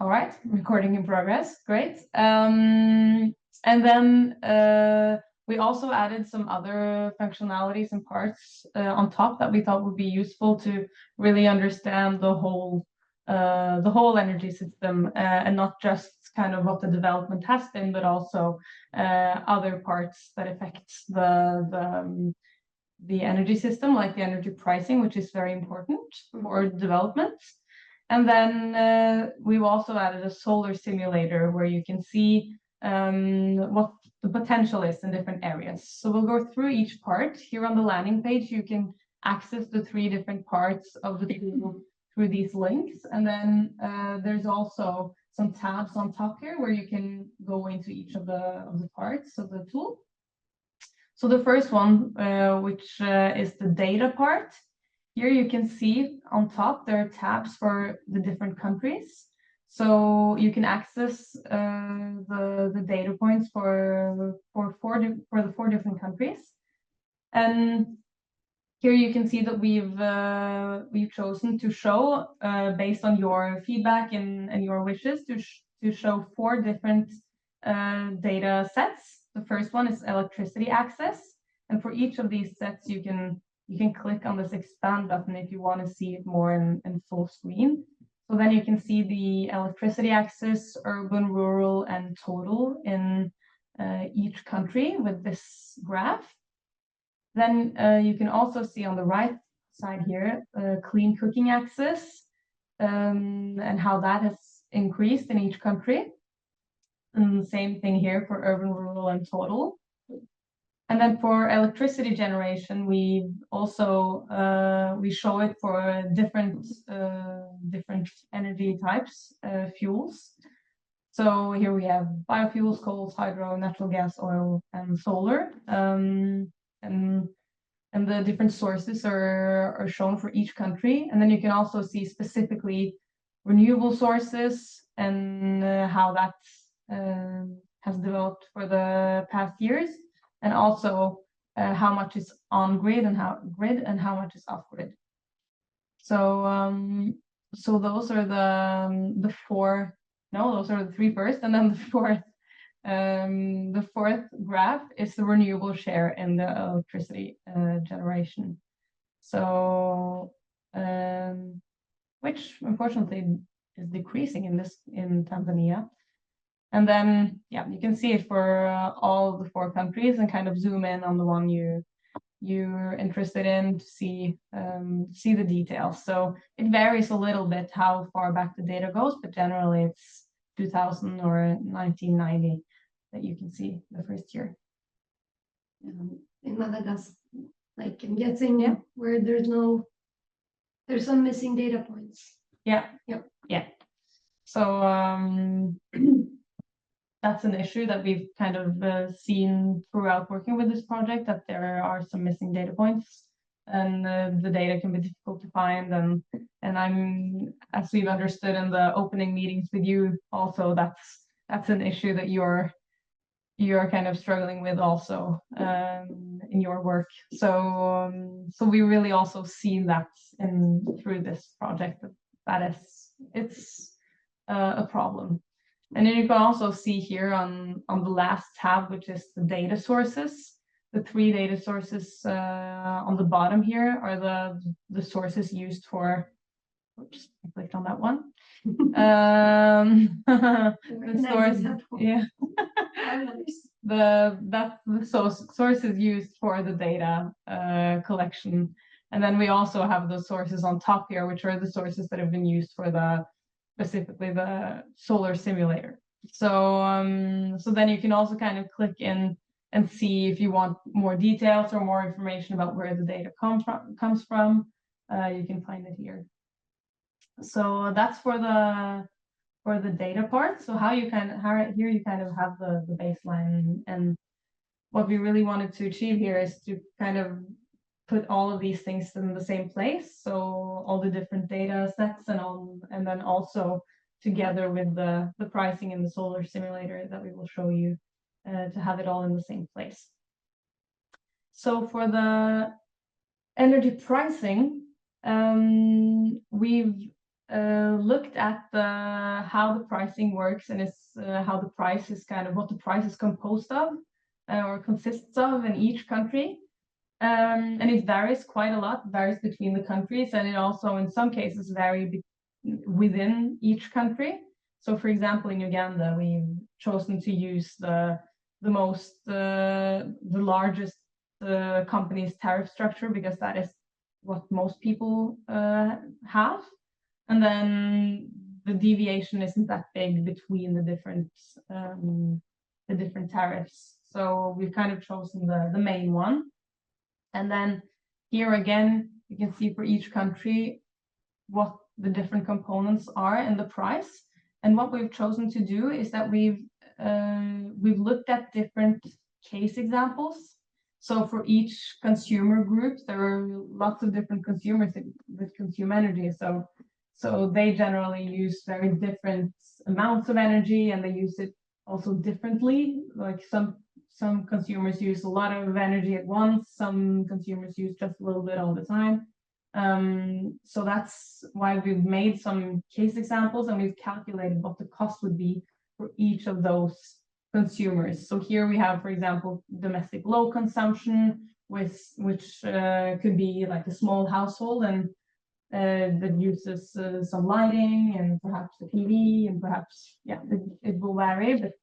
All right, recording in progress. Great. And then we also added some other functionalities and parts on top that we thought would be useful to really understand the whole energy system, and not just kind of what the development has been, but also other parts that affect the energy system, like the energy pricing, which is very important for development. And then we've also added a solar simulator where you can see what the potential is in different areas. So we'll go through each part. Here on the landing page, you can access the 3 different parts of the tool through these links. And then there's also some tabs on top here where you can go into each of the parts of the tool. So the first one, which is the data part. Here you can see on top there are tabs for the different countries. So you can access the data points for the 4 different countries. And here you can see that we've chosen to show, based on your feedback and your wishes, to show 4 different data sets. The first one is electricity access, and for each of these sets you can click on this expand button if you want to see it more in full screen. So then you can see the electricity access, urban, rural, and total in each country with this graph. Then you can also see on the right side here clean cooking access, and how that has increased in each country. And the same thing here for urban, rural, and total. And then for electricity generation, we also we show it for different energy types, fuels. So here we have biofuels, coal, hydro, natural gas, oil, and solar. And the different sources are shown for each country. And then you can also see specifically renewable sources and how that has developed for the past years, and also how much is on grid and how much is off grid. So so those are the 4. No, those are the 3 first, and then the fourth graph is the renewable share in the electricity generation. So which unfortunately is decreasing in Tanzania. And then, yeah, you can see it for all the 4 countries and kind of zoom in on the one you're interested in to see the details. So it varies a little bit how far back the data goes, but generally it's 2000 or 1990 that you can see the first year. In Madagascar, like I'm guessing, where there's some missing data points. Yeah. So that's an issue that we've kind of seen throughout working with this project, that there are some missing data points, and the data can be difficult to find. And I'm, as we've understood in the opening meetings with you, also that's an issue that you're kind of struggling with also in your work. So we really also see that through this project that it's a problem. And then you can also see here on the last tab, which is the data sources. The 3 data sources on the bottom here are the sources used for. Oops, I clicked on that one. The source, yeah. That's the sources used for the data collection. And then we also have the sources on top here, which are the sources that have been used for specifically the solar simulator. So so then you can also kind of click in and see if you want more details or more information about where the data comes from. You can find it here. So that's for the data part. So here you kind of have the baseline, and what we really wanted to achieve here is to kind of put all of these things in the same place. So all the different data sets and then also together with the pricing in the solar simulator that we will show you, to have it all in the same place. So for the energy pricing, we've looked at how the pricing works, and how the price is kind of what the price is composed of or consists of in each country. And it varies quite a lot, varies between the countries, and it also in some cases varies within each country. So for example, in Uganda, we've chosen to use the largest company's tariff structure because that is what most people have. And then the deviation isn't that big between the different tariffs. So we've kind of chosen the main one. And then here again, you can see for each country what the different components are in the price. And what we've chosen to do is that we've looked at different case examples. So for each consumer group, there are lots of different consumers that consume energy. So they generally use very different amounts of energy, and they use it also differently. Like some consumers use a lot of energy at once, some consumers use just a little bit all the time. So that's why we've made some case examples, and we've calculated what the cost would be for each of those consumers. So here we have, for example, domestic low consumption, which could be like a small household and that uses some lighting and perhaps the TV, and perhaps, yeah, it will vary, but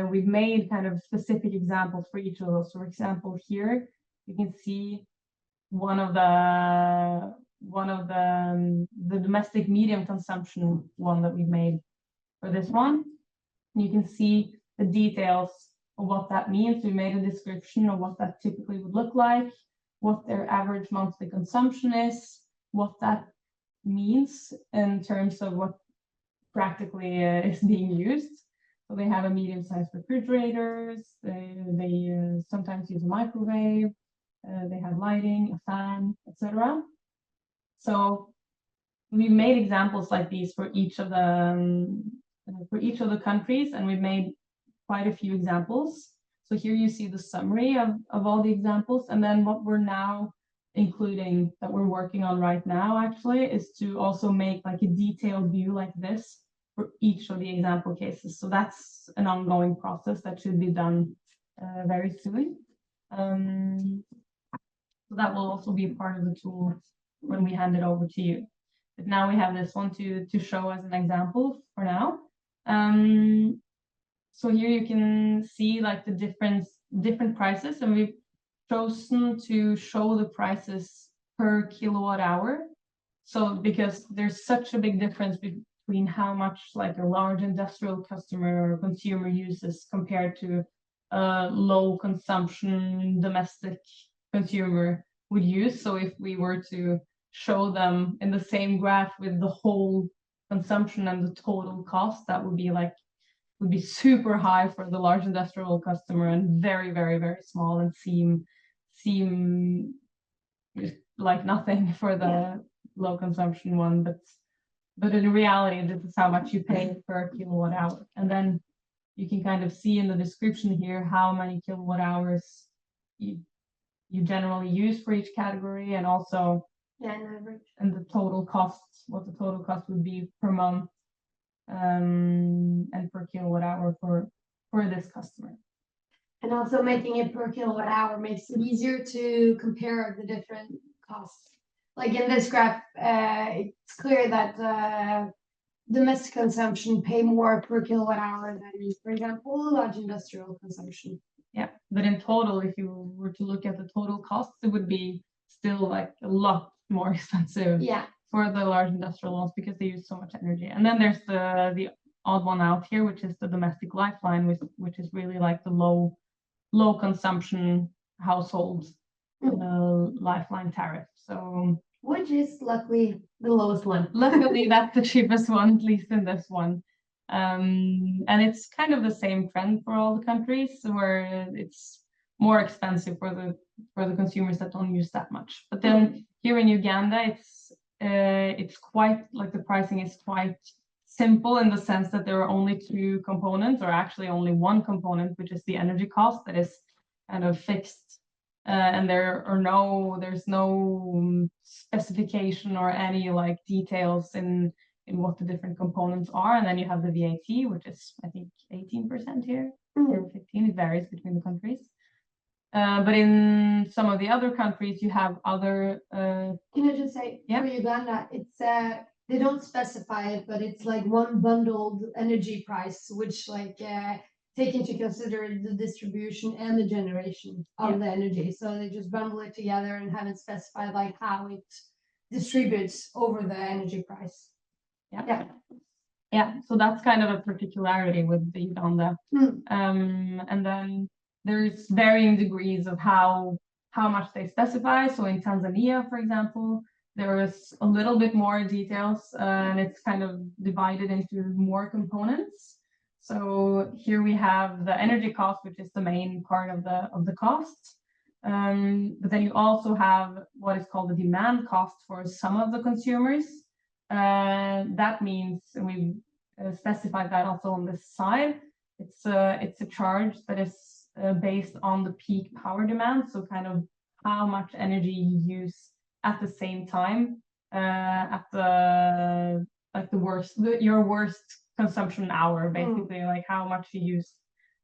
we've made kind of specific examples for each of those. For example, here you can see one of the domestic medium consumption one that we've made for this one. You can see the details of what that means. We made a description of what that typically would look like, what their average monthly consumption is, what that means in terms of what practically is being used. So they have a medium-sized refrigerators, they sometimes use a microwave, they have lighting, a fan, etc. So we made examples like these for each of the countries, and we've made quite a few examples. So here you see the summary of all the examples, and then what we're now including, that we're working on right now actually, is to also make like a detailed view like this for each of the example cases. So that's an ongoing process that should be done very soon. So that will also be part of the tool when we hand it over to you. But now we have this one to show as an example for now. So here you can see like the different prices, and we've chosen to show the prices per kilowatt hour. So because there's such a big difference between how much like a large industrial customer or consumer uses compared to a low consumption domestic consumer would use. So if we were to show them in the same graph with the whole consumption and the total cost, that would be super high for the large industrial customer and very, very, very small, and seem like nothing for the low consumption one. But in reality, this is how much you pay per kilowatt hour. And then you can kind of see in the description here how many kilowatt hours you generally use for each category, and also and the total costs, what the total cost would be per month and per kilowatt hour for this customer. And also making it per kilowatt hour makes it easier to compare the different costs. Like in this graph, it's clear that domestic consumption pay more per kilowatt hour than, for example, large industrial consumption. Yeah, but in total, if you were to look at the total costs, it would be still like a lot more expensive. Yeah. For the large industrial ones, because they use so much energy. And then there's the odd one out here, which is the domestic lifeline, which is really like the low consumption household lifeline tariff. So which is luckily the lowest one. Luckily, that's the cheapest one, at least in this one. And it's kind of the same trend for all the countries, where it's more expensive for the consumers that don't use that much. But then here in Uganda, it's quite like the pricing is quite simple in the sense that there are only two components, or actually only one component, which is the energy cost that is kind of fixed, and there's no specification or any like details in in what the different components are. And then you have the VAT, which is, I think, 18% here, or 15, it varies between the countries. But in some of the other countries, you have other. Can I just say, for Uganda, it's they don't specify it, but it's like one bundled energy price, which like take into consider the distribution and the generation of the energy. So they just bundle it together and haven't specified like how it distributes over the energy price. Yeah. So that's kind of a particularity with the Uganda. And then there's varying degrees of how much they specify. So in Tanzania, for example, there is a little bit more details, and it's kind of divided into more components. So here we have the energy cost, which is the main part of the cost. But then you also have what is called the demand cost for some of the consumers. That means, and we specified that also on this side, it's a charge that is based on the peak power demand, so kind of how much energy you use at the same time, at the your worst consumption hour, basically, like how much you use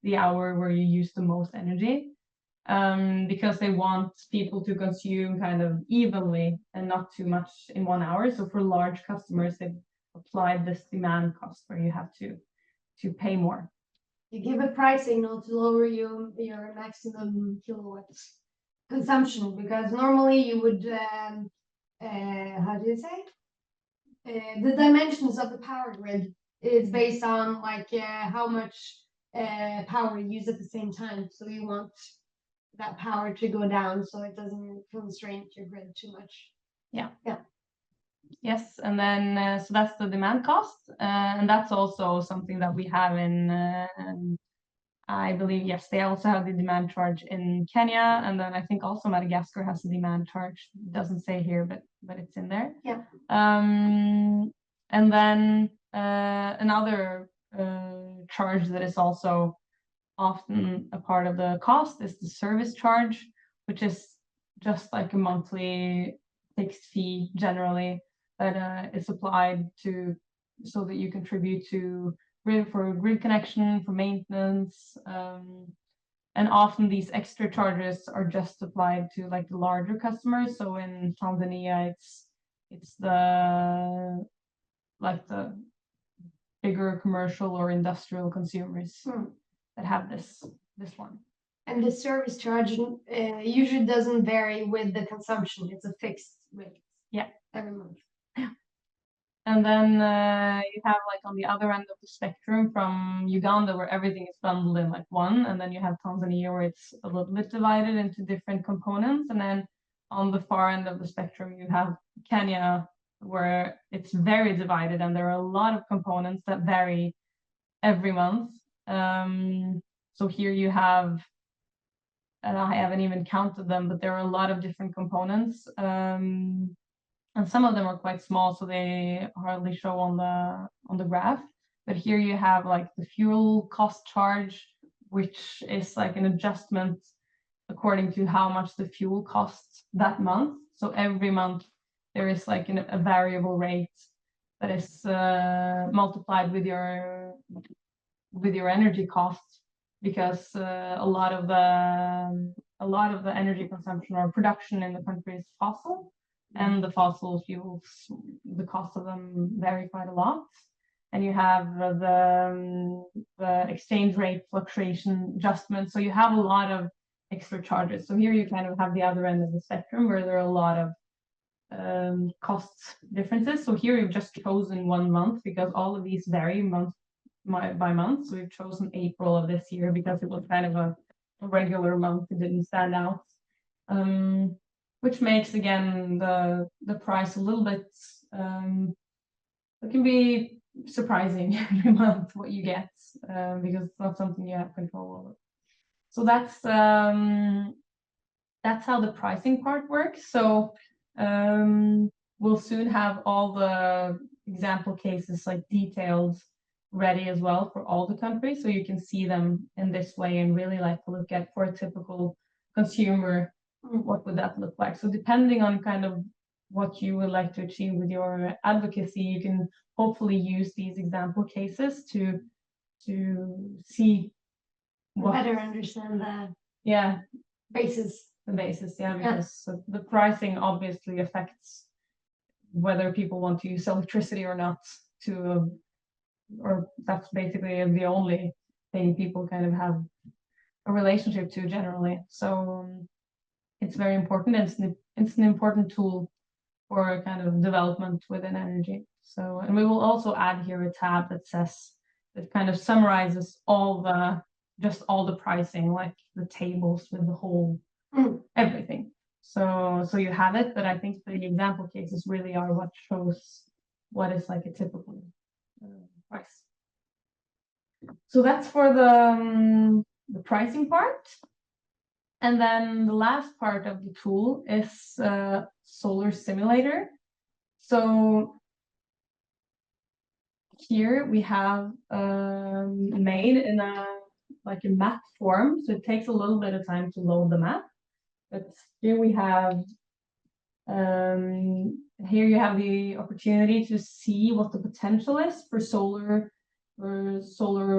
the hour where you use the most energy, because they want people to consume kind of evenly and not too much in 1 hour. So for large customers, they've applied this demand cost where you have to pay more. You give a price signal to lower your maximum kilowatts consumption, because normally you would how do you say, the dimensions of the power grid is based on like how much power you use at the same time. So you want that power to go down so it doesn't constrain your grid too much. Yes, and then so that's the demand cost, and that's also something that we have in I believe, yes, they also have the demand charge in Kenya, and then I think also Madagascar has a demand charge. It doesn't say here, but it's in there. And then another charge that is also often a part of the cost is the service charge, which is just like a monthly fixed fee generally that is applied to, so that you contribute to for grid connection, for maintenance, and often these extra charges are just applied to like the larger customers. So in Tanzania, it's the bigger commercial or industrial consumers that have this one. And the service charge usually doesn't vary with the consumption. It's a fixed rate. Every month. And then you have like on the other end of the spectrum from Uganda, where everything is bundled in like one, and then you have Tanzania, where it's a little bit divided into different components, and then on the far end of the spectrum you have Kenya, where it's very divided, and there are a lot of components that vary every month. So here you have, and I haven't even counted them, but there are a lot of different components. And some of them are quite small, so they hardly show on the graph. But here you have like the fuel cost charge, which is like an adjustment according to how much the fuel costs that month. So every month there is like a variable rate that is multiplied with your energy costs, because a lot of the energy consumption or production in the country is fossil. And the fossil fuels, the cost of them vary quite a lot. And you have the exchange rate fluctuation adjustment. So you have a lot of extra charges. So here you kind of have the other end of the spectrum, where there are a lot of cost differences. So here we've just chosen 1 month, because all of these vary month by month. So we've chosen April of this year because it was kind of a regular month. It didn't stand out. Which makes, again, the price a little bit, it can be surprising every month what you get, because it's not something you have control over. So that's how the pricing part works. So we'll soon have all the example cases like detailed ready as well for all the countries, so you can see them in this way and really like look at, for a typical consumer, what would that look like. So depending on kind of what you would like to achieve with your advocacy, you can hopefully use these example cases to see what, better understand yeah, basis. the basis, yeah, because the pricing obviously affects whether people want to use electricity or not, to or that's basically the only thing people kind of have a relationship to generally. So it's very important. It's an important tool for kind of development within energy. So, and we will also add here a tab that says, that kind of summarizes all the pricing, like the tables with the whole everything. So you have it, but I think the example cases really are what shows what is like a typical price. So that's for the pricing part. And then the last part of the tool is solar simulator. So here we have made in a map form. So it takes a little bit of time to load the map. But here we have here you have the opportunity to see what the potential is for solar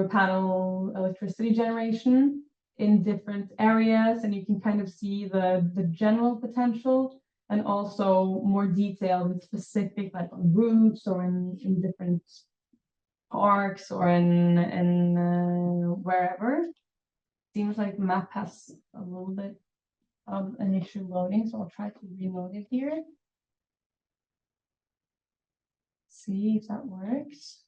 panel electricity generation in different areas, and you can kind of see the general potential and also more detailed and specific, like on routes or in different parks or in wherever. Seems like map has a little bit of an issue loading, so I'll try to reload it here. See if that works.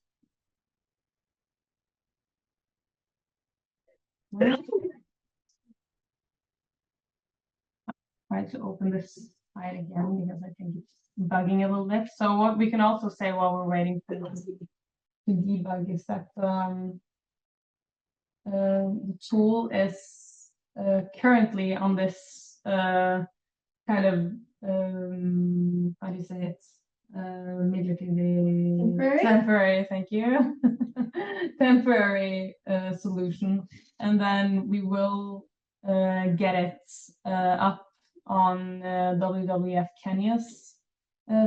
Try to open this slide again because I think it's bugging a little bit. So what we can also say while we're waiting for this to debug is that the tool is currently on this kind of how do you say it? Temporary, thank you. Temporary solution, and then we will get it up on WWF Kenya's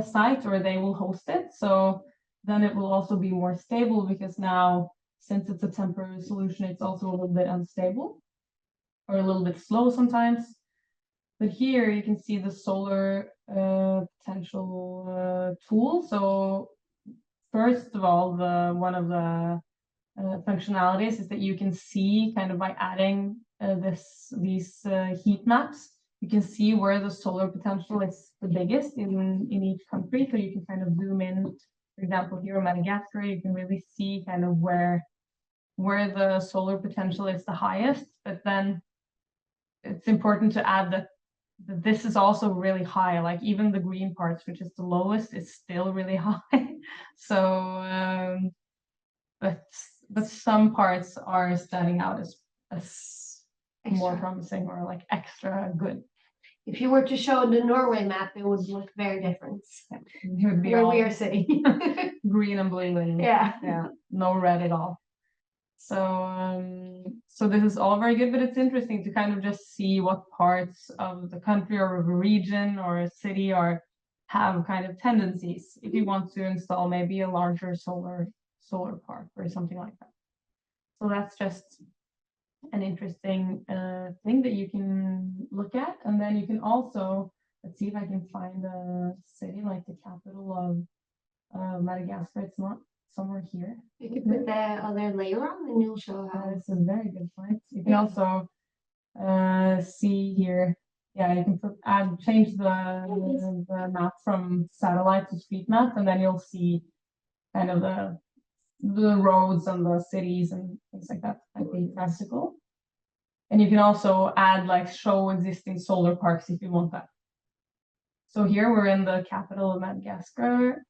site, or they will host it. So then it will also be more stable, because now, since it's a temporary solution, it's also a little bit unstable or a little bit slow sometimes. But here you can see the solar potential tool. So first of all, one of the functionalities is that you can see, kind of by adding these heat maps, you can see where the solar potential is the biggest in each country. So you can kind of zoom in, for example, here in Madagascar, you can really see kind of where the solar potential is the highest. But then it's important to add that this is also really high, like even the green parts, which is the lowest, is still really high. So but some parts are standing out as more promising, or like extra good. If you were to show the Norway map, it would look very different. It would be where we are sitting. green and blue, and yeah, no red at all. So this is all very good, but it's interesting to kind of just see what parts of the country or of a region or a city have kind of tendencies if you want to install maybe a larger solar park or something like that. So that's just an interesting thing that you can look at. And then you can also, let's see if I can find a city like the capital of Madagascar. It's not somewhere here. You can put the other layer on and you'll show how. It's a very good point. You can also see here, yeah, you can change the map from satellite to street map, and then you'll see kind of the roads and the cities and things like that. Might be practical. And you can also add, like, show existing solar parks if you want that. So here we're in the capital of Madagascar.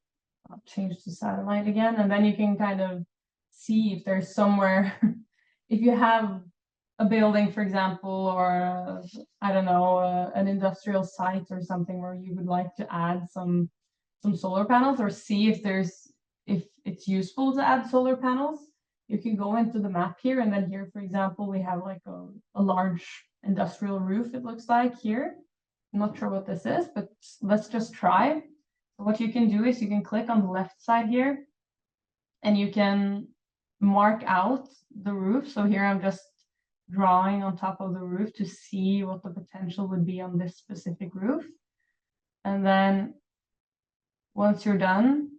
I'll change to satellite again, and then you can kind of see if there's somewhere, if you have a building, for example, or I don't know, an industrial site or something where you would like to add some solar panels, or see if it's useful to add solar panels. You can go into the map here, and then here, for example, we have like a large industrial roof, it looks like here. I'm not sure what this is, but let's just try. What you can do is you can click on the left side here and you can mark out the roof. So here I'm just drawing on top of the roof to see what the potential would be on this specific roof. And then once you're done,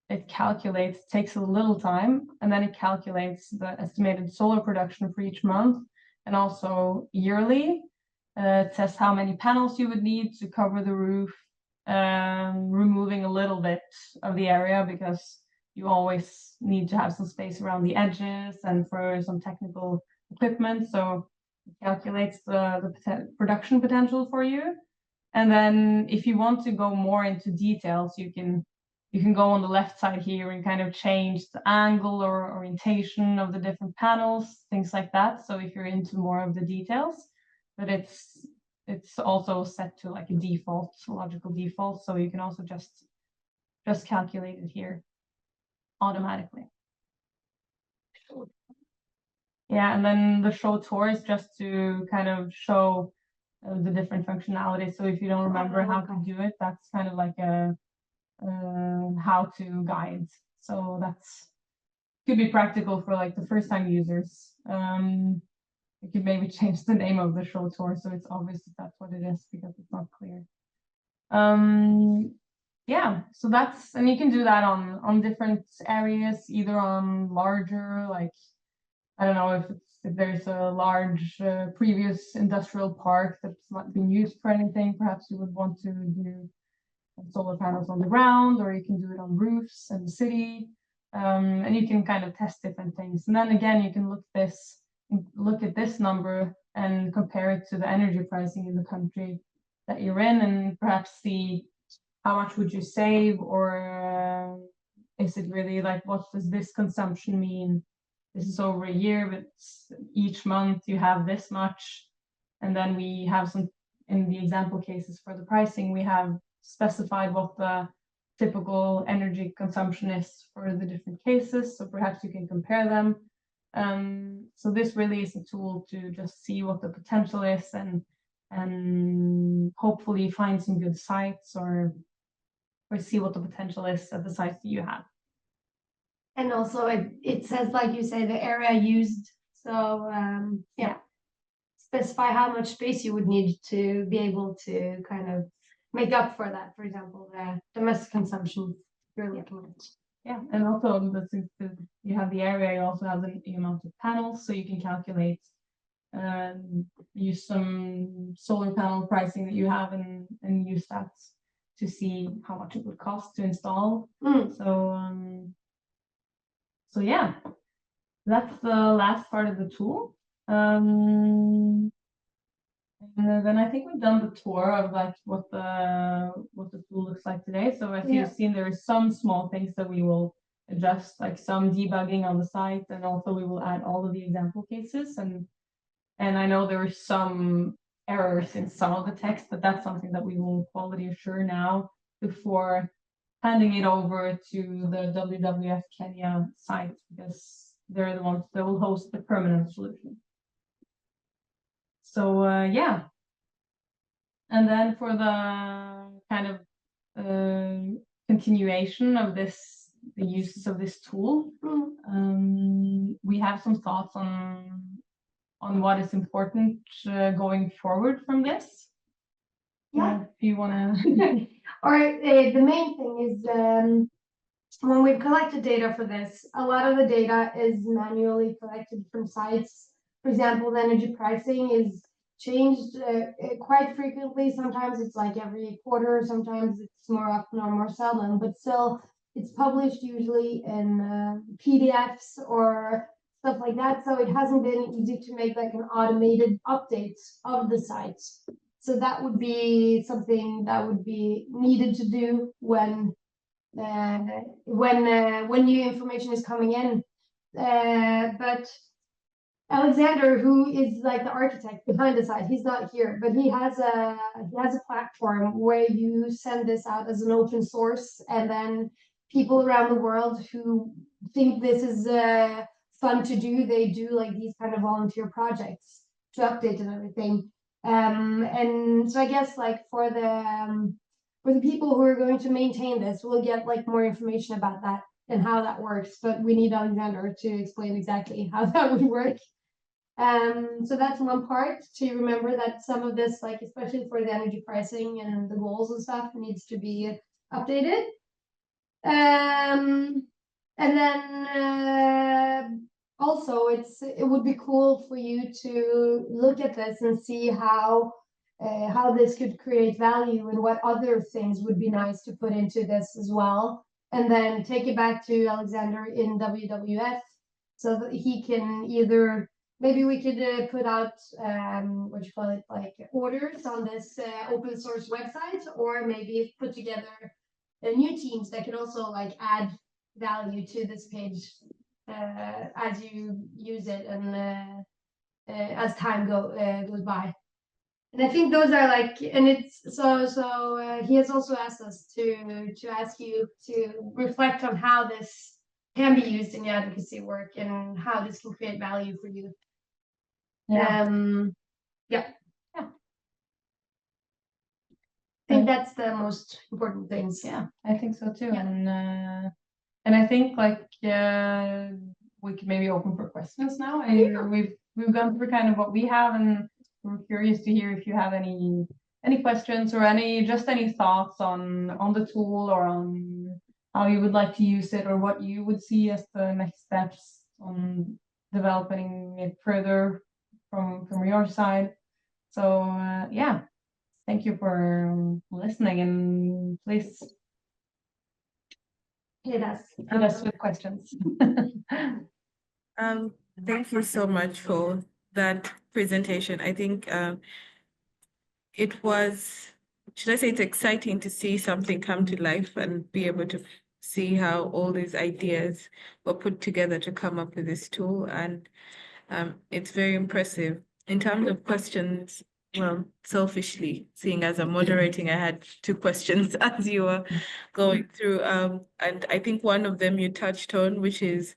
it calculates, takes a little time, and then it calculates the estimated solar production for each month and also yearly. It says how many panels you would need to cover the roof, removing a little bit of the area because you always need to have some space around the edges and for some technical equipment. So it calculates the production potential for you. And then if you want to go more into details, you can go on the left side here and kind of change the angle or orientation of the different panels, things like that. So if you're into more of the details, but it's also set to like a default, logical default. So you can also just calculate it here automatically. Yeah, and then the show tour is just to kind of show the different functionalities. So if you don't remember how to do it, that's kind of like a how-to guide. So that's could be practical for like the first-time users. You could maybe change the name of the show tour so it's obvious that that's what it is because it's not clear. Yeah, so that's, and you can do that on different areas, either on larger, like I don't know if there's a large previous industrial park that's not been used for anything, perhaps you would want to do solar panels on the ground, or you can do it on roofs in the city, and you can kind of test different things. And then again, you can look at this number and compare it to the energy pricing in the country that you're in, and perhaps see how much would you save, or is it really like what does this consumption mean? This is over a year, but each month you have this much, and then we have some in the example cases for the pricing, we have specified what the typical energy consumption is for the different cases, so perhaps you can compare them. So this really is a tool to just see what the potential is and hopefully find some good sites or see what the potential is at the sites that you have. And also it says, like you say, the area used. So yeah, specify how much space you would need to be able to kind of make up for that. For example, the domestic consumption you're looking at. Yeah, and also you have the area, you also have the amount of panels, so you can calculate, use some solar panel pricing that you have and use that to see how much it would cost to install. So yeah, that's the last part of the tool. And then I think we've done the tour of like what the tool looks like today. So as you've seen, there are some small things that we will adjust, like some debugging on the site, and also we will add all of the example cases. And I know there are some errors in some of the text, but that's something that we will quality assure now before handing it over to the WWF Kenya site, because they're the ones that will host the permanent solution. So yeah, and then for the kind of continuation of this, the uses of this tool, we have some thoughts on what is important going forward from this. Yeah, if you want to. All right, the main thing is when we've collected data for this, a lot of the data is manually collected from sites. For example, the energy pricing is changed quite frequently. Sometimes it's like every quarter, sometimes it's more often or more seldom, but still it's published usually in PDFs or stuff like that. So it hasn't been easy to make like an automated update of the sites. So that would be something that would be needed to do when new information is coming in. But Alexander, who is like the architect behind the site, he's not here, but he has a platform where you send this out as an open source, and then people around the world who think this is fun to do, they do like these kind of volunteer projects to update and everything. And so I guess like for for the people who are going to maintain this, we'll get like more information about that and how that works. But we need Alexander to explain exactly how that would work. So that's one part, to remember that some of this, like especially for the energy pricing and the goals and stuff, needs to be updated. And then also it would be cool for you to look at this and see how this could create value and what other things would be nice to put into this as well, and then take it back to Alexander in WWF so that he can either, maybe we could put out what you call it, like orders on this open source website, or maybe put together new teams that can also like add value to this page as you use it and as time goes by. And I think those are like, and it's so he has also asked us to ask you to reflect on how this can be used in your advocacy work and how this can create value for you. Yeah. Yeah. I think that's the most important things. Yeah, I think so too. Yeah. And I think like we could maybe open for questions now. We've gone through kind of what we have, and we're curious to hear if you have any questions or any thoughts on the tool, or on how you would like to use it, or what you would see as the next steps on developing it further from your side. So yeah. Thank you for listening, and please hit us with questions. Thank you so much for that presentation. I think it was, should I say, it's exciting to see something come to life and be able to see how all these ideas were put together to come up with this tool. And it's very impressive. In terms of questions, well, selfishly, seeing as I'm moderating, I had 2 questions as you were going through. And I think one of them you touched on, which is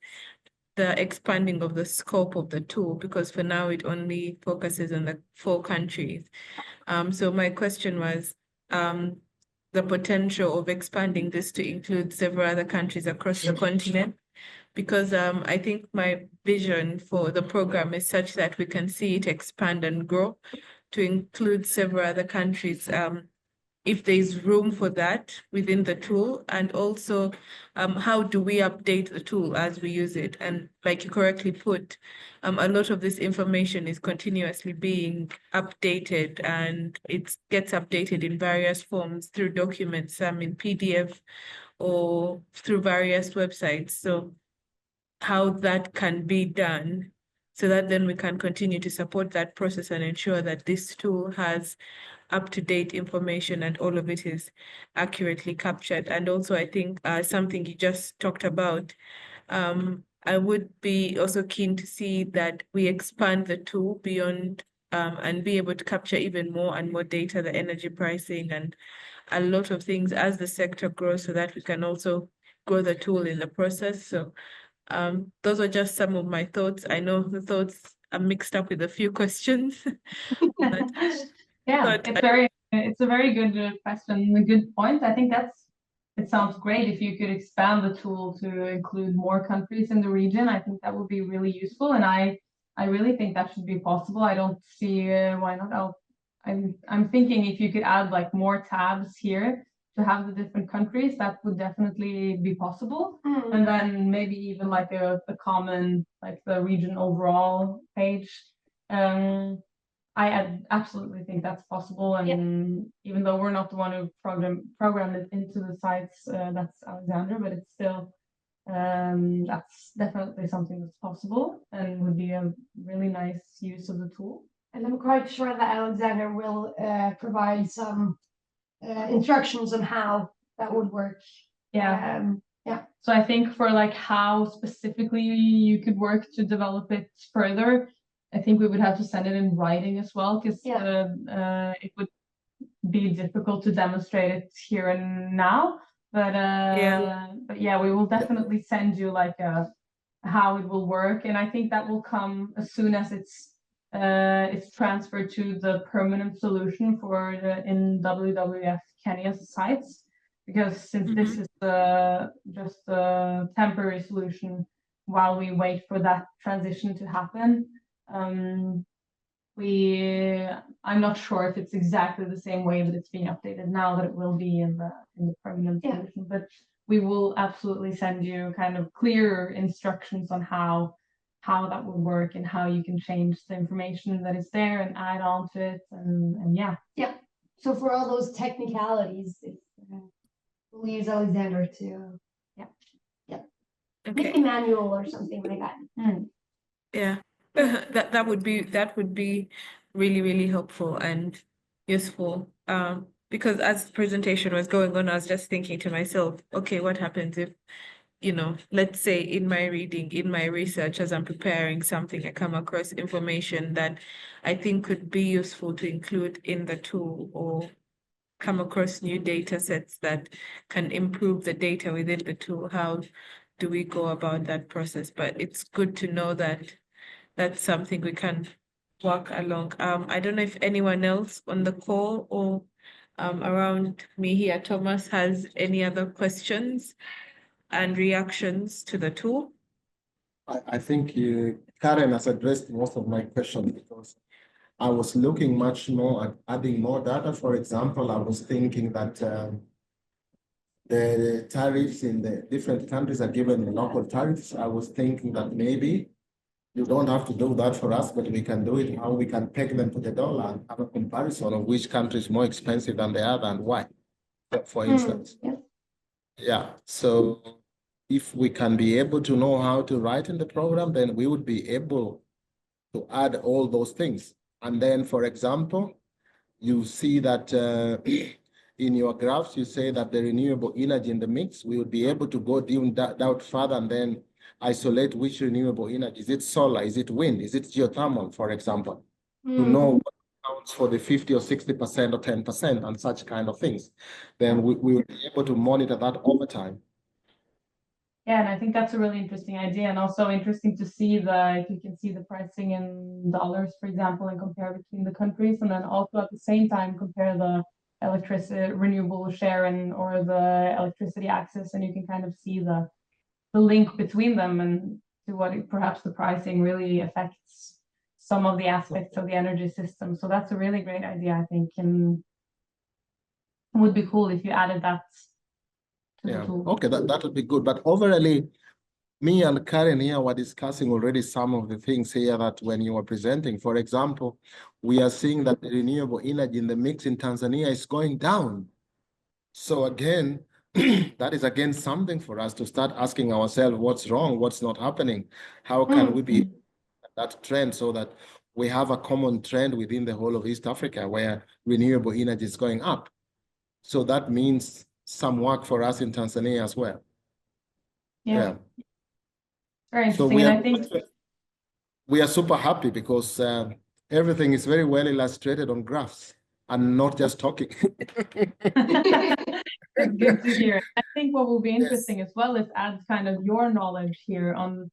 the expanding of the scope of the tool, because for now it only focuses on the 4 countries. So my question was the potential of expanding this to include several other countries across the continent, because I think my vision for the program is such that we can see it expand and grow to include several other countries, if there's room for that within the tool, and also how do we update the tool as we use it. And like you correctly put, a lot of this information is continuously being updated, and it gets updated in various forms through documents, in PDF or through various websites. So how that can be done, so that then we can continue to support that process and ensure that this tool has up-to-date information and all of it is accurately captured. And also, I think something you just talked about, I would be also keen to see that we expand the tool beyond and be able to capture even more and more data, the energy pricing and a lot of things as the sector grows, so that we can also grow the tool in the process. So those are just some of my thoughts. I know the thoughts are mixed up with a few questions. But yeah, it's a very good question, a good point. I think it sounds great if you could expand the tool to include more countries in the region. I think that would be really useful, and I really think that should be possible. I don't see why not. I'm thinking if you could add like more tabs here to have the different countries, that would definitely be possible. And then maybe even like a common, like the region overall page. I absolutely think that's possible, and even though we're not the one who programmed it into the sites, that's Alexander, but it's still that's definitely something that's possible and would be a really nice use of the tool. And I'm quite sure that Alexander will provide some instructions on how that would work. Yeah. So I think for like how specifically you could work to develop it further, I think we would have to send it in writing as well, because it would be difficult to demonstrate it here and now. But yeah, we will definitely send you like how it will work, and I think that will come as soon as it's transferred to the permanent solution for in WWF Kenya's sites, because since this is just a temporary solution while we wait for that transition to happen, I'm not sure if it's exactly the same way that it's being updated now that it will be in the permanent solution, but we will absolutely send you kind of clear instructions on how that will work and how you can change the information that is there and add on to it, and yeah. So for all those technicalities, we'll use Alexander to make a manual or something like that. Yeah. That would be really, really helpful and useful. Because as the presentation was going on, I was just thinking to myself, okay, what happens if, let's say in my reading, in my research, as I'm preparing something, I come across information that I think could be useful to include in the tool, or come across new data sets that can improve the data within the tool. How do we go about that process? But it's good to know that that's something we can work along. I don't know if anyone else on the call or around me here, Thomas, has any other questions and reactions to the tool. I think Karen has addressed most of my questions, because I was looking much more at adding more data. For example, I was thinking that the tariffs in the different countries are given local tariffs. I was thinking that maybe you don't have to do that for us, but we can do it how we can peg them to the dollar and have a comparison of which country is more expensive than the other and why, for instance. Yeah, so if we can be able to know how to write in the program, then we would be able to add all those things. And then, for example, you see that in your graphs, you say that the renewable energy in the mix, we would be able to go down further and then isolate which renewable energy. Is it solar? Is it wind? Is it geothermal, for example? To know what counts for the 50 or 60% or 10% and such kind of things. Then we will be able to monitor that over time. Yeah, and I think that's a really interesting idea, and also interesting to see if you can see the pricing in dollars, for example, and compare between the countries, and then also at the same time compare the electricity renewable share or the electricity access, and you can kind of see the link between them and to what perhaps the pricing really affects some of the aspects of the energy system. So that's a really great idea, I think, and it would be cool if you added that to the tool. Okay, that would be good. But overall, me and Karen here were discussing already some of the things here that when you were presenting, for example, we are seeing that the renewable energy in the mix in Tanzania is going down. So again, that is again something for us to start asking ourselves, what's wrong? What's not happening? How can we be that trend so that we have a common trend within the whole of East Africa where renewable energy is going up? So that means some work for us in Tanzania as well. Yeah. Very interesting. So and I think we are super happy because everything is very well illustrated on graphs and not just talking. good to hear. I think what will be interesting as well is add kind of your knowledge here on,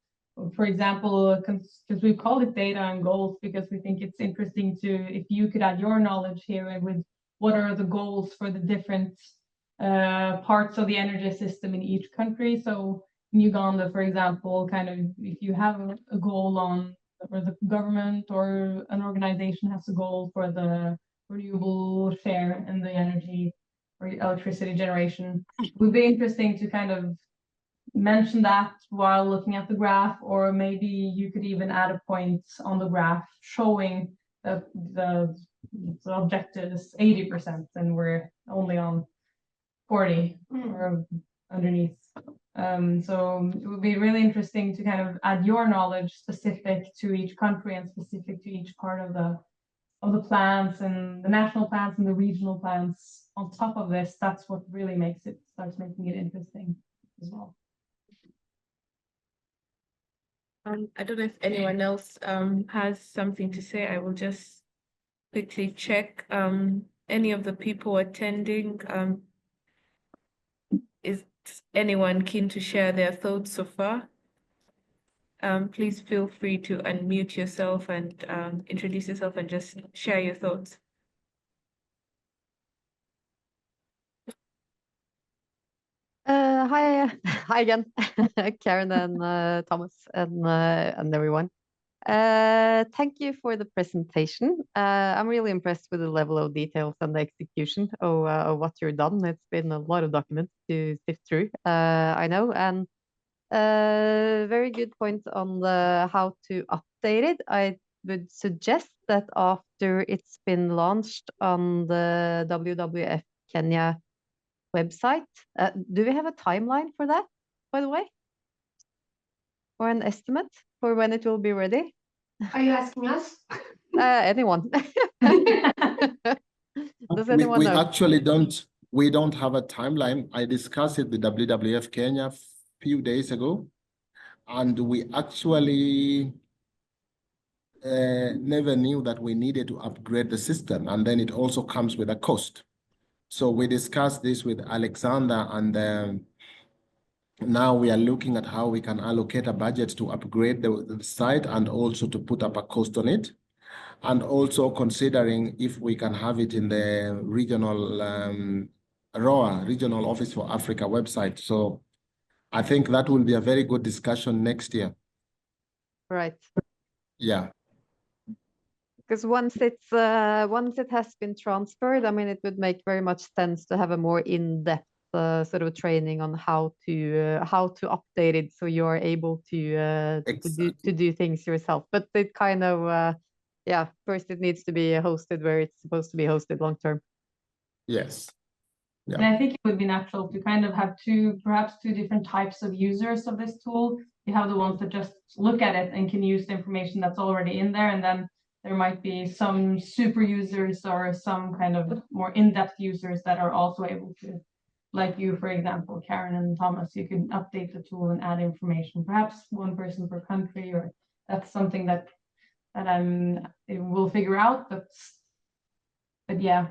for example, because we call it data and goals, because we think it's interesting if you could add your knowledge here with what are the goals for the different parts of the energy system in each country. So in Uganda, for example, kind of if you have a goal or the government or an organization has a goal for the renewable share in the energy or electricity generation, it would be interesting to kind of mention that while looking at the graph, or maybe you could even add a point on the graph showing that the objective is 80% and we're only on 40 or underneath. So it would be really interesting to kind of add your knowledge specific to each country and specific to each part of the plans, and the national plans and the regional plans on top of this. That's what really starts making it interesting as well. I don't know if anyone else has something to say. I will just quickly check any of the people attending. Is anyone keen to share their thoughts so far? Please feel free to unmute yourself and introduce yourself and just share your thoughts. Hi, hi again, Karen and Thomas and everyone. Thank you for the presentation. I'm really impressed with the level of details and the execution of what you've done. It's been a lot of documents to sift through, I know, and very good point on the how to update it. I would suggest that after it's been launched on the WWF Kenya website, do we have a timeline for that, by the way? Or an estimate for when it will be ready? Are you asking us? Anyone? Does anyone We know? actually we don't have a timeline. I discussed it with WWF Kenya a few days ago, and we actually never knew that we needed to upgrade the system, and then it also comes with a cost. So we discussed this with Alexander, and now we are looking at how we can allocate a budget to upgrade the site and also to put up a cost on it, and also considering if we can have it in the regional ROA, Regional Office for Africa website. So I think that will be a very good discussion next year. Right. Yeah. Because once it has been transferred, I mean, it would make very much sense to have a more in-depth sort of training on how to update it so you're able to do things yourself. But it kind of yeah, first it needs to be hosted where it's supposed to be hosted long term. Yes. Yeah. And I think it would be natural to kind of have perhaps two different types of users of this tool. You have the ones that just look at it and can use the information that's already in there, and then there might be some super users or some kind of more in-depth users that are also able to, like you, for example, Karen and Thomas, you can update the tool and add information, perhaps one person per country, or that's something that we'll figure out, but yeah.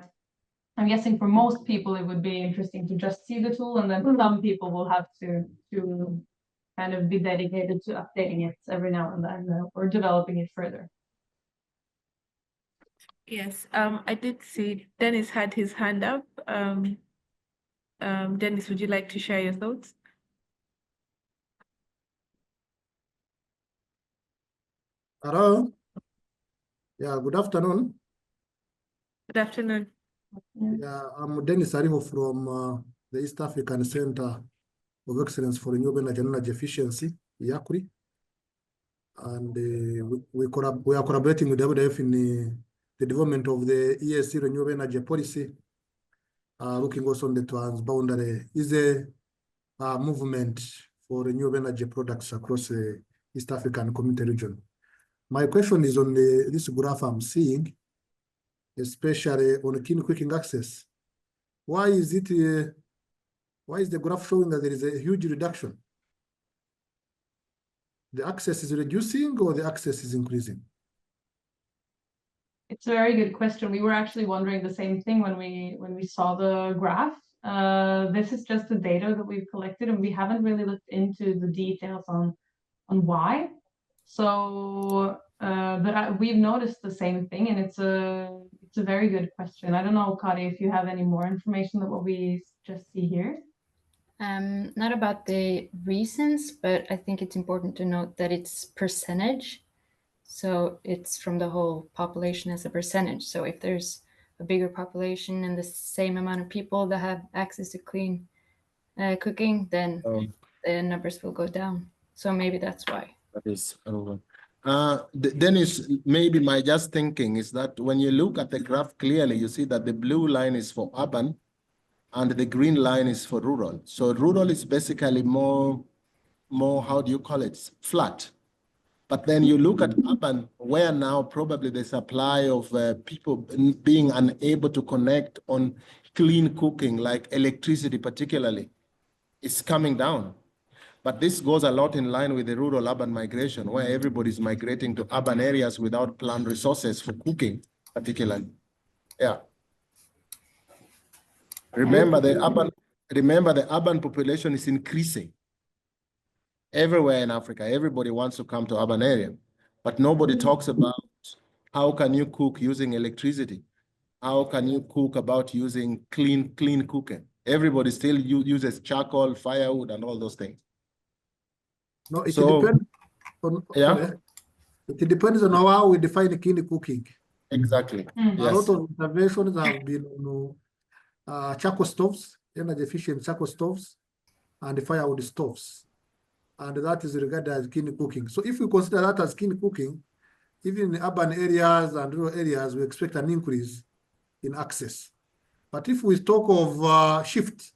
I'm guessing for most people, it would be interesting to just see the tool, and then some people will have to kind of be dedicated to updating it every now and then or developing it further. Yes, I did see Dennis had his hand up. Dennis, would you like to share your thoughts? Hello. Yeah, good afternoon. Good afternoon. Yeah, I'm Dennis Ariho from the East African Center of Excellence for Renewable Energy and Energy Efficiency, YAKRI. And we are collaborating with WWF in the development of the ESC Renewable Energy Policy, looking also on the transboundary is a movement for renewable energy products across the East African Community region. My question is on this graph I'm seeing, especially on clean cooking access. Why is the graph showing that there is a huge reduction? The access is reducing or the access is increasing? It's a very good question. We were actually wondering the same thing when we saw the graph. This is just the data that we've collected, and we haven't really looked into the details on why. So, but we've noticed the same thing, and it's a very good question. I don't know, Kari, if you have any more information than what we just see here. Not about the reasons, but I think it's important to note that it's percentage. So it's from the whole population as a percentage. So if there's a bigger population and the same amount of people that have access to clean cooking, then the numbers will go down. So maybe that's why. That is over. Dennis, maybe my just thinking is that when you look at the graph clearly, you see that the blue line is for urban and the green line is for rural. So rural is basically more, how do you call it, flat. But then you look at urban, where now probably the supply of people being unable to connect on clean cooking, like electricity particularly, is coming down. But this goes a lot in line with the rural-urban migration, where everybody's migrating to urban areas without planned resources for cooking, particularly. Yeah. Remember the urban population is increasing. Everywhere in Africa, everybody wants to come to urban area, but nobody talks about how can you cook using electricity? How can you cook about using clean cooking? everybody still uses charcoal, firewood, and all those things. No, it So- depends on, Yeah. sorry. It depends on how we define clean cooking. Exactly. A lot Yes. of interventions have been on charcoal stoves, energy efficient charcoal stoves, and firewood stoves. And that is regarded as clean cooking. So if we consider that as clean cooking, even in urban areas and rural areas, we expect an increase in access. But if we talk of shift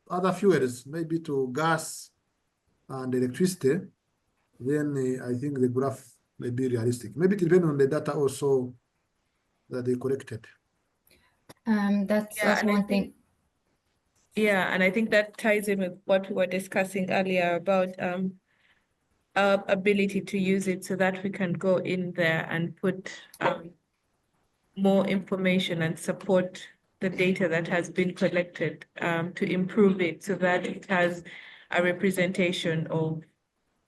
other fuels, maybe to gas and electricity, then I think the graph may be realistic. Maybe it depends on the data also that they collected. That's Yeah, also and I one thing. think- Yeah, and I think that ties in with what we were discussing earlier about our ability to use it so that we can go in there and put more information and support the data that has been collected to improve it so that it has a representation of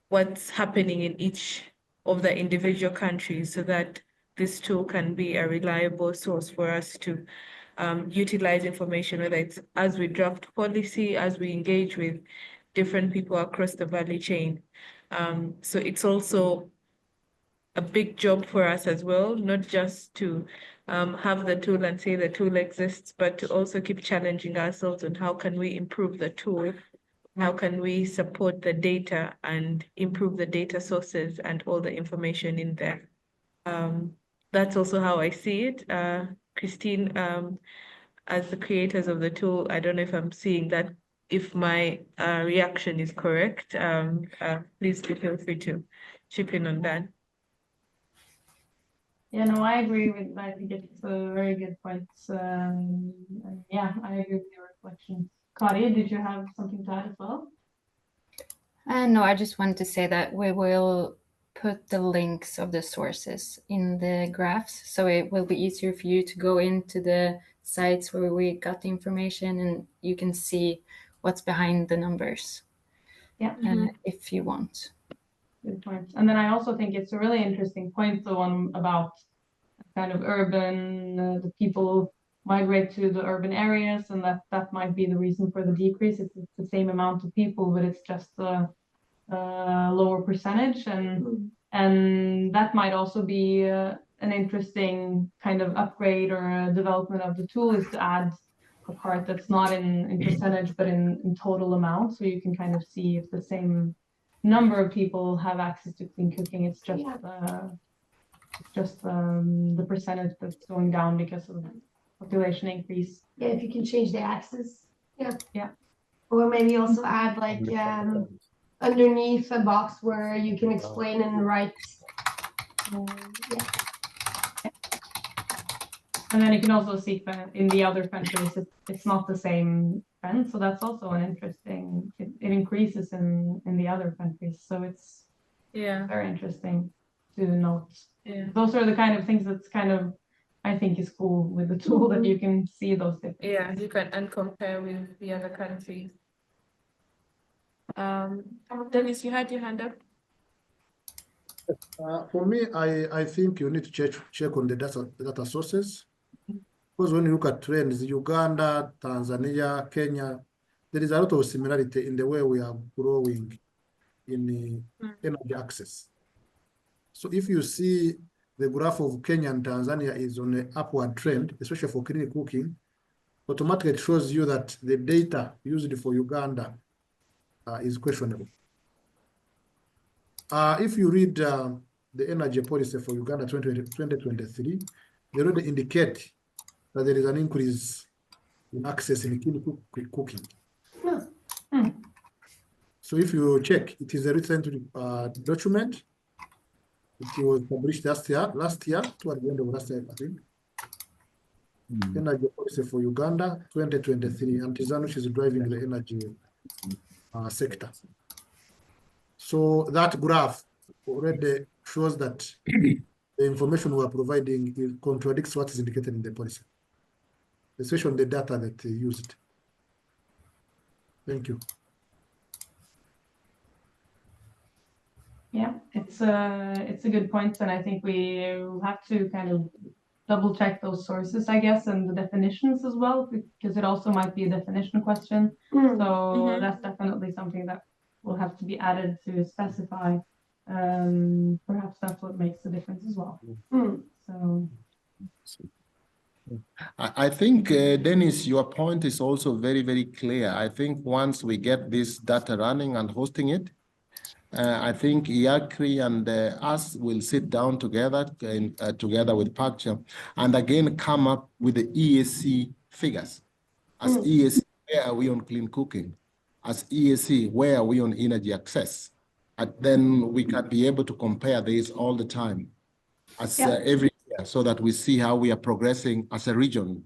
what's happening in each of the individual countries so that this tool can be a reliable source for us to utilize information, whether it's as we draft policy, as we engage with different people across the value chain. So it's also a big job for us as well, not just to have the tool and say the tool exists, but to also keep challenging ourselves on how can we improve the tool, how can we support the data and improve the data sources and all the information in there. That's also how I see it. Christine, as the creators of the tool, I don't know if I'm seeing that, if my reaction is correct. Please do feel free to chip in on that. Yeah, no, I agree with, I think it's a very good point. Yeah, I agree with your reflections. Kari, did you have something to add as well? No, I just wanted to say that we will put the links of the sources in the graphs, so it will be easier for you to go into the sites where we got the information and you can see what's behind the numbers. Yeah. If you want. Good point. And then I also think it's a really interesting point, the one about kind of urban, the people migrate to the urban areas, and that might be the reason for the decrease. It's the same amount of people, but it's just a lower percentage, and that might also be an interesting kind of upgrade or a development of the tool, is to add a part that's not in percentage but in total amount, so you can kind of see if the same number of people have access to clean cooking. It's just the percentage that's going down because of population increase. Yeah, if you can change the axis. Yeah. Yeah. Or maybe also add like underneath a box where you can explain and write. Yeah. And then you can also see in the other countries, it's not the same trend. So that's also an interesting, it increases in the other countries. So it's very interesting to note. Yeah. Those are the kind of things that's kind of, I think, is cool with the tool, that you can see those differences. Yeah, you can compare with the other countries. Dennis, you had your hand up. For me, I think you need to check on the data sources. Because when you look at trends, Uganda, Tanzania, Kenya, there is a lot of similarity in the way we are growing in the energy access. So if you see the graph of Kenya and Tanzania is on an upward trend, especially for clean cooking, automatically it shows you that the data used for Uganda is questionable. If you read the energy policy for Uganda 2023, they already indicate that there is an increase in access in clean cooking. So if you check, it is a recent document. It was published last year, toward the end of last year, I think. Energy policy for Uganda 2023, and Tizan, which is driving the energy sector. So that graph already shows that the information we are providing contradicts what is indicated in the policy, especially on the data that they used. Thank you. Yeah, it's a good point, and I think we have to kind of double check those sources, I guess, and the definitions as well, because it also might be a definition question. Mm. So that's definitely something that will have to be added to specify. Perhaps that's what makes the difference as well. Mm. So I think, Dennis, your point is also very, very clear. I think once we get this data running and hosting it, I think IACRI and us will sit down together together with PACTURE and again come up with the ESC figures. As ESC, where are we on clean cooking? As ESC, where are we on energy access? And then we can be able to compare these all the time as every year so that we see how we are progressing as a region.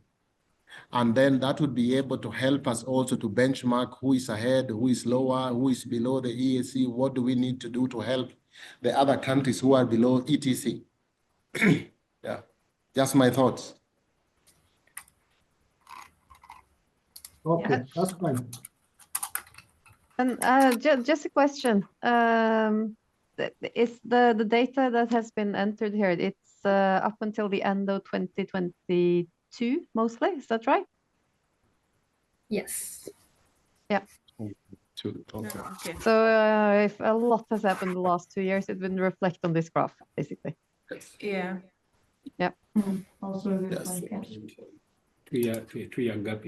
And then that would be able to help us also to benchmark who is ahead, who is lower, who is below the ESC, what do we need to do to help the other countries who are below ETC. Yeah, just my thoughts. Okay, that's fine. And just a question. Is the data that has been entered here, it's up until the end of 2022 mostly, is that right? Yes. Yeah. Okay. So if a lot has happened the last 2 years, it would reflect on this graph, basically. Yeah. Yeah. also a good Yes. point, yeah. 2 year gap.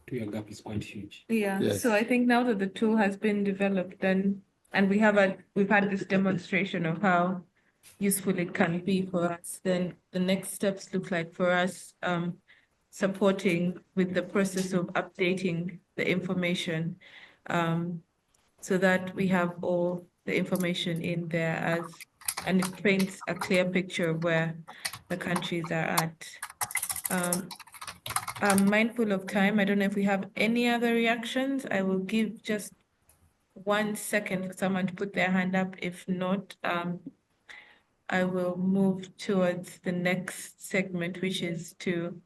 2 year gap is quite huge. Yeah. Yes. So I think now that the tool has been developed and we've had this demonstration of how useful it can be for us, then the next steps look like for us supporting with the process of updating the information so that we have all the information in there and it paints a clear picture of where the countries are at. I'm mindful of time. I don't know if we have any other reactions. I will give just 1 second for someone to put their hand up. If not, I will move towards the next segment, which is to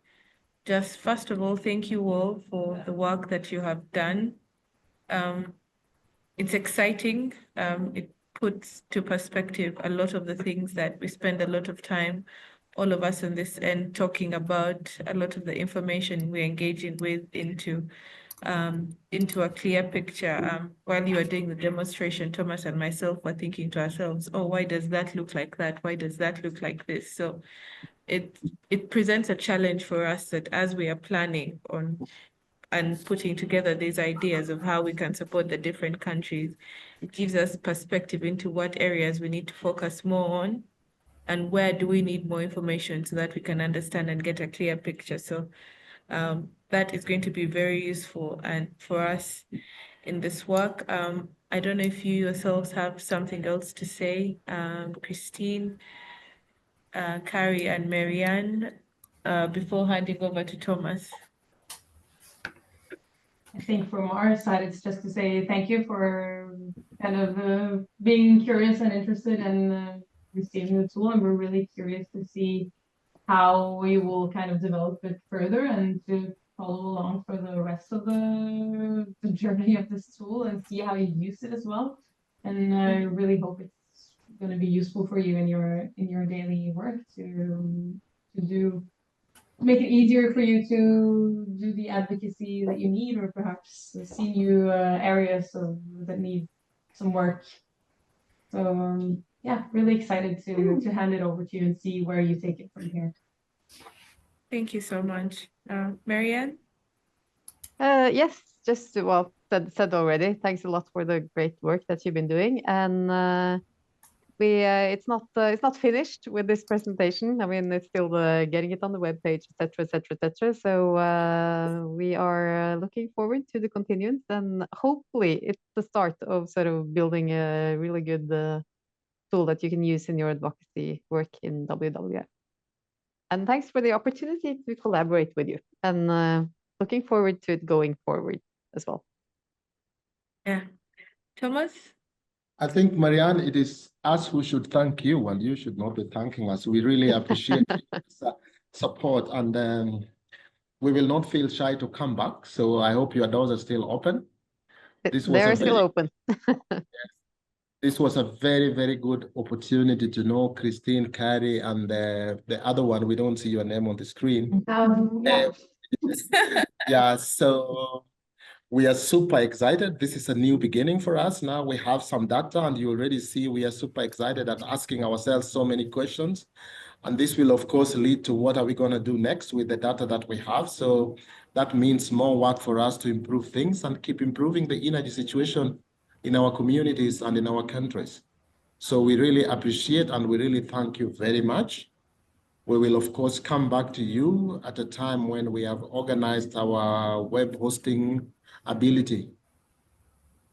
just first of all, thank you all for the work that you have done. It's exciting. It puts to perspective a lot of the things that we spend a lot of time, all of us on this end, talking about a lot of the information we're engaging with into a clear picture. While you were doing the demonstration, Thomas and myself were thinking to ourselves, oh, why does that look like that? Why does that look like this? So it presents a challenge for us that as we are planning on and putting together these ideas of how we can support the different countries, it gives us perspective into what areas we need to focus more on and where do we need more information so that we can understand and get a clear picture. So that is going to be very useful and for us in this work. I don't know if you yourselves have something else to say, Christine, Carrie, and Marianne, before handing over to Thomas. I think from our side, it's just to say thank you for kind of being curious and interested in receiving the tool. And we're really curious to see how you will kind of develop it further and to follow along for the rest of the journey of this tool and see how you use it as well. And I really hope it's going to be useful for you in your daily work to make it easier for you to do the advocacy that you need, or perhaps see new areas that need some work. So yeah, really excited to hand it over to you and see where you take it from here. Thank you so much. Marianne? Yes, just well said already. Thanks a lot for the great work that you've been doing, and it's not finished with this presentation. I mean, it's still getting it on the webpage, etc., etc., etc. So we are looking forward to the continuance, and hopefully it's the start of sort of building a really good tool that you can use in your advocacy work in WWF. And thanks for the opportunity to collaborate with you, and looking forward to it going forward as well. Yeah. Thomas? I think, Marianne, it is us who should thank you, and you should not be thanking us. We really appreciate your support, and we will not feel shy to come back. So I hope your doors are still open. This was They're still open. This was a very, very good opportunity to know Christine, Carrie, and the other one. We don't see your name on the screen. Yeah. Yeah, so we are super excited. This is a new beginning for us. Now we have some data, and you already see we are super excited at asking ourselves so many questions. And this will, of course, lead to what are we going to do next with the data that we have. So that means more work for us to improve things and keep improving the energy situation in our communities and in our countries. So we really appreciate and we really thank you very much. We will, of course, come back to you at a time when we have organized our web hosting ability.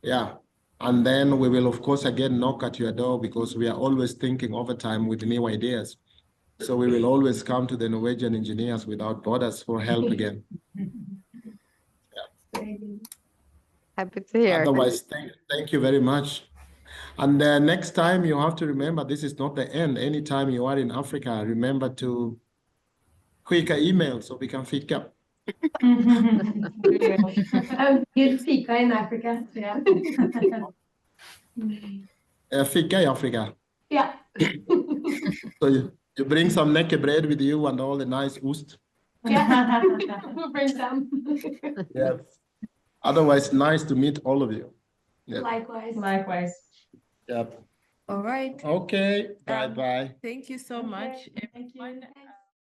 Yeah. And then we will, of course, again knock at your door because we are always thinking overtime with new ideas. So we will always come to the Norwegian Engineers Without Borders for help again. Happy to hear. Otherwise, thank you very much. And next time you have to remember, this is not the end. Anytime you are in Africa, remember to quick an email so we can fika. Good fika in Africa. Yeah. Fika in Africa. Yeah. So you bring some naked bread with you and all the nice ost. Yeah. We'll bring some. Yes. Otherwise, nice to meet all of you. Yeah. Likewise. Likewise. Yep. All right. Okay. Bye-bye. Thank you so much, Thank you. everyone.